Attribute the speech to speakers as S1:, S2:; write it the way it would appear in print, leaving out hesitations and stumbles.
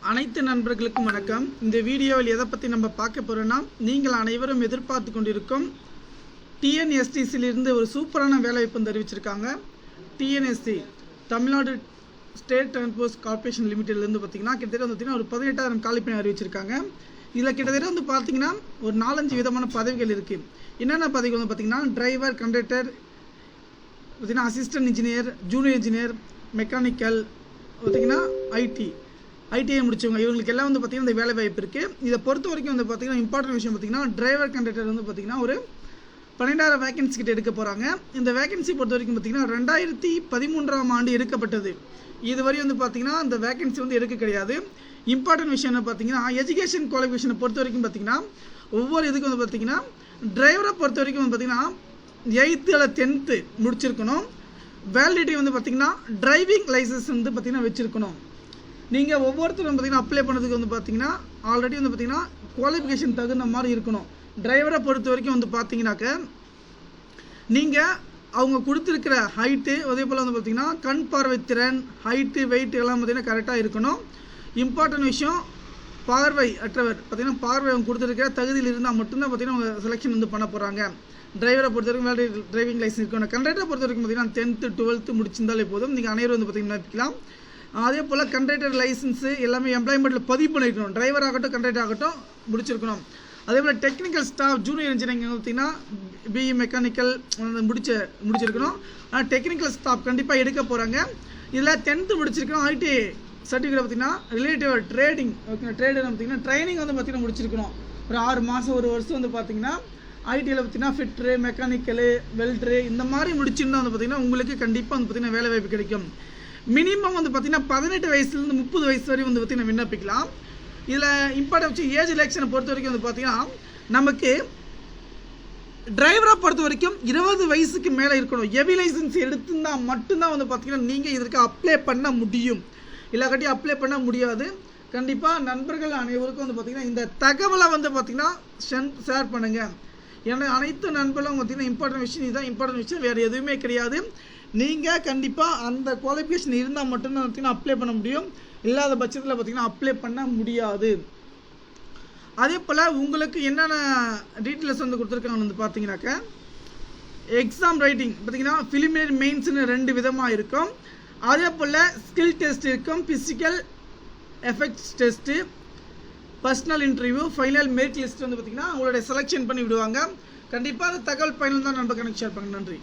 S1: அனைத்து நண்பர்களுக்கும் வணக்கம். இந்த வீடியோவில் எதை பற்றி நம்ம பார்க்க போகிறோன்னா, நீங்கள் அனைவரும் எதிர்பார்த்து கொண்டிருக்கும் டிஎன்எஸ்டிசிலிருந்து ஒரு சூப்பரான வேலைவாய்ப்பு தெரிவிச்சிருக்காங்க. TNSC Tamil Nadu state transport corporation லிமிடெட்லேருந்து பார்த்தீங்கன்னா கிட்டத்தட்ட ஒரு 18,000 காலிப்பணி அறிவிச்சிருக்காங்க. இதில் கிட்டத்தட்ட பார்த்தீங்கன்னா ஒரு 4-5 விதமான பதவிகள் இருக்குது. என்னென்ன பதவிகள் பார்த்தீங்கன்னா டிரைவர், கண்டக்டர், பார்த்தீங்கன்னா assistant engineer, junior engineer, mechanical, பார்த்தீங்கன்னா ஐடிஐ முடிச்சவங்க, இவங்களுக்கு எல்லாம் பார்த்தீங்கன்னா இந்த வேலை வாய்ப்பு இருக்குது. இதை பொறுத்த வரைக்கும் பார்த்தீங்கன்னா இம்பார்ட்டன்ட் விஷயம் பார்த்தீங்கன்னா டிரைவர், கண்டக்டர் பார்த்தீங்கன்னா ஒரு 12,000 வேகன்சி கிட்ட எடுக்க போகிறாங்க. இந்த வேகன்சி பொறுத்த வரைக்கும் பார்த்தீங்கன்னா 2013ஆம் ஆண்டு எடுக்கப்பட்டது. இதுவரை பார்த்தீங்கன்னா இந்த வேகன்சி எடுக்க கிடையாது. இம்பார்ட்டன்ட் விஷயம் என்ன பார்த்தீங்கன்னா எஜுகேஷன் குவாலிஃபிகேஷனை பொறுத்த வரைக்கும் பார்த்தீங்கன்னா ஒவ்வொரு இதுக்கு பார்த்தீங்கன்னா டிரைவரை பொறுத்த வரைக்கும் பார்த்தீங்கன்னா 8th அல்லது 10th முடிச்சிருக்கணும். வேலிடிட்டி பார்த்தீங்கன்னா டிரைவிங் லைசன்ஸ் பார்த்தீங்கன்னா வச்சுருக்கணும். நீங்கள் ஒவ்வொருத்தரும் பார்த்தீங்கன்னா அப்ளை பண்ணதுக்கு பார்த்தீங்கன்னா ஆல்ரெடி பார்த்தீங்கன்னா குவாலிஃபிகேஷன் தகுந்த மாதிரி இருக்கணும். டிரைவரை பொறுத்த வரைக்கும் பார்த்தீங்கன்னாக்க நீங்கள் அவங்க கொடுத்துருக்கிற ஹைட்டு, அதே போல் பார்த்தீங்கன்னா கண் பார்வை திறன், ஹைட்டு, வெயிட் எல்லாம் பார்த்தீங்கன்னா கரெக்டாக இருக்கணும். இம்பார்ட்டன்ட் விஷயம் பார்வை அற்றவர் பார்த்தீங்கன்னா பார்வை அவங்க கொடுத்துருக்கிற தகுதியில் இருந்தால் மட்டும்தான் பார்த்தீங்கன்னா அவங்க செலெக்ஷன் பண்ண போகிறாங்க. டிரைவரை பொறுத்த வரைக்கும் வேலிட் டிரைவிங் லைசன்ஸ் இருக்கணும். கண்டக்டரை பொறுத்த வரைக்கும் பார்த்தீங்கன்னா 10th 12th முடிச்சிருந்தாலே போதும், நீங்கள் அனைவரும் பார்த்தீங்கன்னா நினைக்கலாம். அதே போல் கண்டக்டர் லைசன்ஸு எல்லாமே எம்ப்ளாய்மெண்ட்டில் பதிவு பண்ணியிருக்கணும். டிரைவர் ஆகட்டும், கண்டக்டர் ஆகட்டும் முடிச்சிருக்கணும். அதே போல் டெக்னிக்கல் ஸ்டாஃப், ஜூனியர் இன்ஜினியரிங் பார்த்தீங்கன்னா பிஇ மெக்கானிக்கல் முடிச்சிருக்கணும். ஆனால் டெக்னிக்கல் ஸ்டாஃப் கண்டிப்பாக எடுக்க போகிறாங்க. இதில் 10th முடிச்சிருக்கணும். ஐடிஐ சர்டிஃபிகேட் பார்த்தீங்கன்னா ரிலேட்டிவ் ட்ரேடிங் ட்ரேடு பார்த்தீங்கன்னா ட்ரைனிங் பார்த்தீங்கன்னா முடிச்சிருக்கணும். ஒரு 6 மாதம் 1 வருஷம் பார்த்தீங்கன்னா ஐடியில் பார்த்தீங்கன்னா ஃபிட்ரு, மெக்கானிக்கலு, வெல்ட்ரு இந்த மாதிரி முடிச்சிருந்தா பார்த்தீங்கன்னா உங்களுக்கு கண்டிப்பாக பார்த்தீங்கன்னா வேலை வாய்ப்பு கிடைக்கும். மினிமம் பார்த்தீங்கன்னா 18 வயசுலேருந்து 30 வயசு வரை பார்த்தீங்கன்னா விண்ணப்பிக்கலாம். இதில் இம்பார்ட்டன் வச்சு ஏஜ் ரிலாக்ஷனை பொறுத்த வரைக்கும் பார்த்தீங்கன்னா நமக்கு டிரைவராக பொறுத்த வரைக்கும் 20 வயசுக்கு மேலே இருக்கணும். ஹெவி லைசன்ஸ் எடுத்துருந்தால் மட்டும்தான் பார்த்தீங்கன்னா நீங்கள் இதற்கு அப்ளை பண்ண முடியும். இல்லாட்டி அப்ளை பண்ண முடியாது. கண்டிப்பாக நண்பர்கள் அனைவருக்கும் பார்த்தீங்கன்னா இந்த தகவலை பார்த்தீங்கன்னா ஷேர் பண்ணுங்கள். ஏன்னா அனைத்து நண்பர்களும் பார்த்தீங்கன்னா இம்பார்ட்டன்ட் விஷயம் இதுதான். இம்பார்ட்டன்ட் விஷயம் வேறு எதுவுமே கிடையாது. நீங்கள் கண்டிப்பாக அந்த குவாலிஃபிகேஷன் இருந்தால் மட்டும்தான் பார்த்தீங்கன்னா அப்ளை பண்ண முடியும். இல்லாத பட்சத்தில் பார்த்தீங்கன்னா அப்ளை பண்ண முடியாது. அதே போல் உங்களுக்கு என்னென்ன டீட்டெயில்ஸ் கொடுத்துருக்காங்கன்னு பார்த்தீங்கன்னாக்க எக்ஸாம் ரைட்டிங் பார்த்தீங்கன்னா பிலிமினரி மெயின்ஸ்னு 2 விதமாக இருக்கும். அதே போல் ஸ்கில் டெஸ்ட் இருக்கும், physical effects test, personal interview, final merit list பார்த்தீங்கன்னா உங்களுடைய செலெக்ஷன் பண்ணி விடுவாங்க. கண்டிப்பாக அந்த தகவல் பயனுள்ள தான் நம்ம கணக்கு ஷேர் பண்ணுங்க. நன்றி.